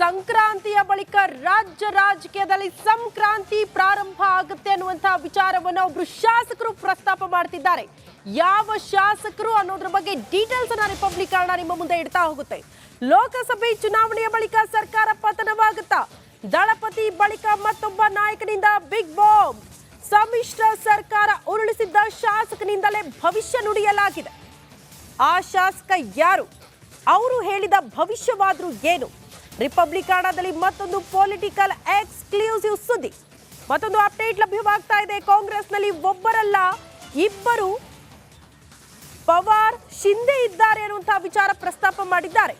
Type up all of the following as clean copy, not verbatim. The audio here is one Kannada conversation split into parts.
ಸಂಕ್ರಾಂತಿಯ ಬಳಿಕ ರಾಜ್ಯ ರಾಜಕೀಯದಲ್ಲಿ ಸಂಕ್ರಾಂತಿ ಪ್ರಾರಂಭ ಆಗುತ್ತೆ ಅನ್ನುವಂತಹ ವಿಚಾರವನ್ನು ಒಬ್ರು ಶಾಸಕರು ಪ್ರಸ್ತಾಪ ಮಾಡ್ತಿದ್ದಾರೆ. ಯಾವ ಶಾಸಕರು ಅನ್ನೋದ್ರ ಬಗ್ಗೆ ಡೀಟೇಲ್ಸ್ ಅನ್ನ ರಿಪಬ್ಲಿಕ್ ಕನ್ನಡ ನಿಮ್ಮ ಮುಂದೆ ಇಡ್ತಾ ಹೋಗುತ್ತೆ. ಲೋಕಸಭೆ ಚುನಾವಣೆಯ ಬಳಿಕ ಸರ್ಕಾರ ಪತನವಾಗುತ್ತಾ? ದಳಪತಿ ಬಳಿಕ ಮತ್ತೊಬ್ಬ ನಾಯಕನಿಂದ ಬಿಗ್ ಬಾಂಬ್. ಸಮ್ಮಿಶ್ರ ಸರ್ಕಾರ ಉರುಳಿಸಿದ್ದ ಶಾಸಕನಿಂದಲೇ ಭವಿಷ್ಯ ನುಡಿಯಲಾಗಿದೆ. ಆ ಶಾಸಕ ಯಾರು? ಅವರು ಹೇಳಿದ ಭವಿಷ್ಯವಾದ್ರು ಏನು? ರಿಪಬ್ಲಿಕ್ ಕನ್ನಡದಲ್ಲಿ ಮತ್ತೊಂದು ಪೊಲಿಟಿಕಲ್ ಎಕ್ಸ್ಕ್ಲೂಸಿವ್ ಸುದ್ದಿ, ಮತ್ತೊಂದು ಅಪ್ಡೇಟ್ ಲಭ್ಯವಾಗ್ತಾ ಇದೆ. ಕಾಂಗ್ರೆಸ್ನಲ್ಲಿ ಒಬ್ಬರಲ್ಲ ಇಬ್ಬರು ಪವಾರ್ ಶಿಂದೆ ಇದ್ದಾರೆ ಅನ್ನುವಂತಹ ವಿಚಾರ ಪ್ರಸ್ತಾಪ ಮಾಡಿದ್ದಾರೆ.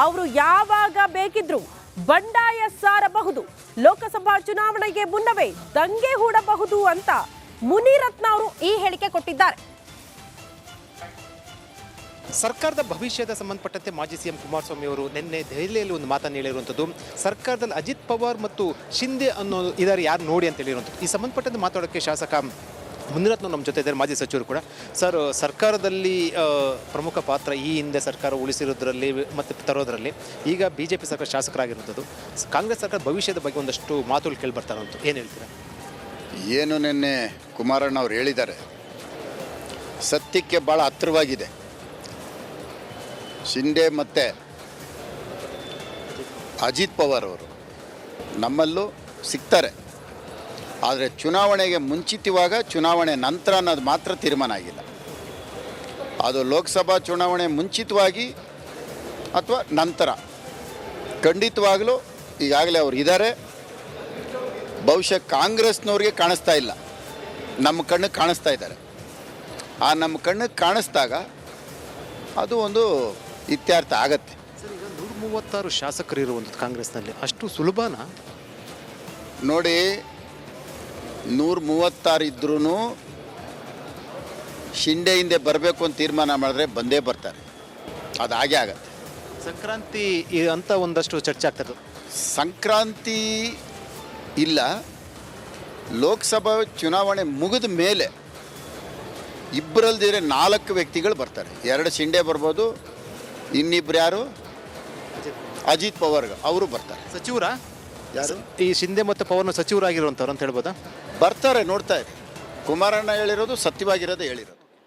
ಅವರು ಯಾವಾಗ ಬೇಕಿದ್ರು ಬಂಡಾಯ ಸಾರಬಹುದು, ಲೋಕಸಭಾ ಚುನಾವಣೆಗೆ ಮುನ್ನವೇ ದಂಗೆ ಹೂಡಬಹುದು ಅಂತ ಮುನಿರತ್ನ ಅವರು ಈ ಹೇಳಿಕೆ ಕೊಟ್ಟಿದ್ದಾರೆ. ಸರ್ಕಾರದ ಭವಿಷ್ಯದ ಸಂಬಂಧಪಟ್ಟಂತೆ ಮಾಜಿ ಸಿಎಂ ಕುಮಾರಸ್ವಾಮಿ ಅವರು ನಿನ್ನೆ ದೆಹಲಿಯಲ್ಲಿ ಒಂದು ಮಾತನ್ನು ಹೇಳಿರುವಂಥದ್ದು. ಸರ್ಕಾರದಲ್ಲಿ ಅಜಿತ್ ಪವಾರ್ ಮತ್ತು ಶಿಂದೆ ಅನ್ನೋ ಇದ್ದಾರೆ, ಯಾರು ನೋಡಿ ಅಂತ ಹೇಳಿರುವಂಥದ್ದು. ಈ ಸಂಬಂಧಪಟ್ಟಂತೆ ಮಾತಾಡೋಕ್ಕೆ ಶಾಸಕ ಮುನಿರತ್ನ ನಮ್ಮ ಜೊತೆ ಇದ್ದಾರೆ, ಮಾಜಿ ಸಚಿವರು ಕೂಡ. ಸರ್, ಸರ್ಕಾರದಲ್ಲಿ ಪ್ರಮುಖ ಪಾತ್ರ ಈ ಹಿಂದೆ ಸರ್ಕಾರ ಉಳಿಸಿರೋದ್ರಲ್ಲಿ ಮತ್ತು ತರೋದ್ರಲ್ಲಿ ಈಗ BJP ಸರ್ಕಾರ ಶಾಸಕರಾಗಿರುವಂಥದ್ದು. ಕಾಂಗ್ರೆಸ್ ಸರ್ಕಾರ ಭವಿಷ್ಯದ ಬಗ್ಗೆ ಒಂದಷ್ಟು ಮಾತುಗಳು ಕೇಳಿ ಬರ್ತಾರಂತ ಏನು ಹೇಳ್ತೀರಾ? ಏನು ನಿನ್ನೆ ಕುಮಾರಣ್ಣ ಅವ್ರು ಹೇಳಿದ್ದಾರೆ ಸತ್ಯಕ್ಕೆ ಭಾಳ ಹತ್ತಿರವಾಗಿದೆ. ಶಿಂದೆ ಮತ್ತು ಅಜಿತ್ ಪವಾರ್ ಅವರು ನಮ್ಮಲ್ಲೂ ಸಿಗ್ತಾರೆ, ಆದರೆ ಚುನಾವಣೆಗೆ ಮುಂಚಿತವಾಗ ಚುನಾವಣೆ ನಂತರ ಅನ್ನೋದು ಮಾತ್ರ ತೀರ್ಮಾನ ಆಗಿಲ್ಲ. ಅದು ಲೋಕಸಭಾ ಚುನಾವಣೆ ಮುಂಚಿತವಾಗಿ ಅಥವಾ ನಂತರ ಖಂಡಿತವಾಗಲೂ ಈಗಾಗಲೇ ಅವರು ಇದ್ದಾರೆ. ಬಹುಶಃ ಕಾಂಗ್ರೆಸ್ನವ್ರಿಗೆ ಕಾಣಿಸ್ತಾ ಇಲ್ಲ, ನಮ್ಮ ಕಣ್ಣಿಗೆ ಕಾಣಿಸ್ತಾ ಇದ್ದಾರೆ. ಆ ನಮ್ಮ ಕಣ್ಣಿಗೆ ಕಾಣಿಸ್ದಾಗ ಅದು ಒಂದು ಇತ್ಯರ್ಥ ಆಗತ್ತೆ. ಸರ್, ಈಗ 136 ಶಾಸಕರು ಇರುವಂಥದ್ದು ಕಾಂಗ್ರೆಸ್ನಲ್ಲಿ, ಅಷ್ಟು ಸುಲಭನಾ? ನೋಡಿ, 136 ಇದ್ರೂ ಶಿಂದೆ ಹಿಂದೆ ಬರಬೇಕು ಅಂತ ತೀರ್ಮಾನ ಮಾಡಿದ್ರೆ ಬಂದೇ ಬರ್ತಾರೆ, ಅದು ಹಾಗೆ ಆಗತ್ತೆ. ಸಂಕ್ರಾಂತಿ ಅಂತ ಒಂದಷ್ಟು ಚರ್ಚೆ ಆಗ್ತದೆ. ಸಂಕ್ರಾಂತಿ ಇಲ್ಲ, ಲೋಕಸಭಾ ಚುನಾವಣೆ ಮುಗಿದ ಮೇಲೆ ಇಬ್ಬರಲ್ದಿರೆ 4 ವ್ಯಕ್ತಿಗಳು ಬರ್ತಾರೆ. 2 ಶಿಂದೆ ಬರ್ಬೋದು, ಇನ್ನಿಬ್ರು ಯಾರು ಅಜಿತ್ ಪವಾರ್ ಅವರು ಬರ್ತಾರೆ. ಸಚಿವರ ಯಾರು? ಈ ಶಿಂದೆ ಮತ್ತು ಪವರ್ನ ಸಚಿವರಾಗಿರುವಂಥವ್ರು ಅಂತ ಹೇಳ್ಬೋದಾ? ಬರ್ತಾರೆ, ನೋಡ್ತಾ ಇರಿ. ಕುಮಾರಣ್ಣ ಹೇಳಿರೋದು ಸತ್ಯವಾಗಿರೋದು ಹೇಳಿರೋದು.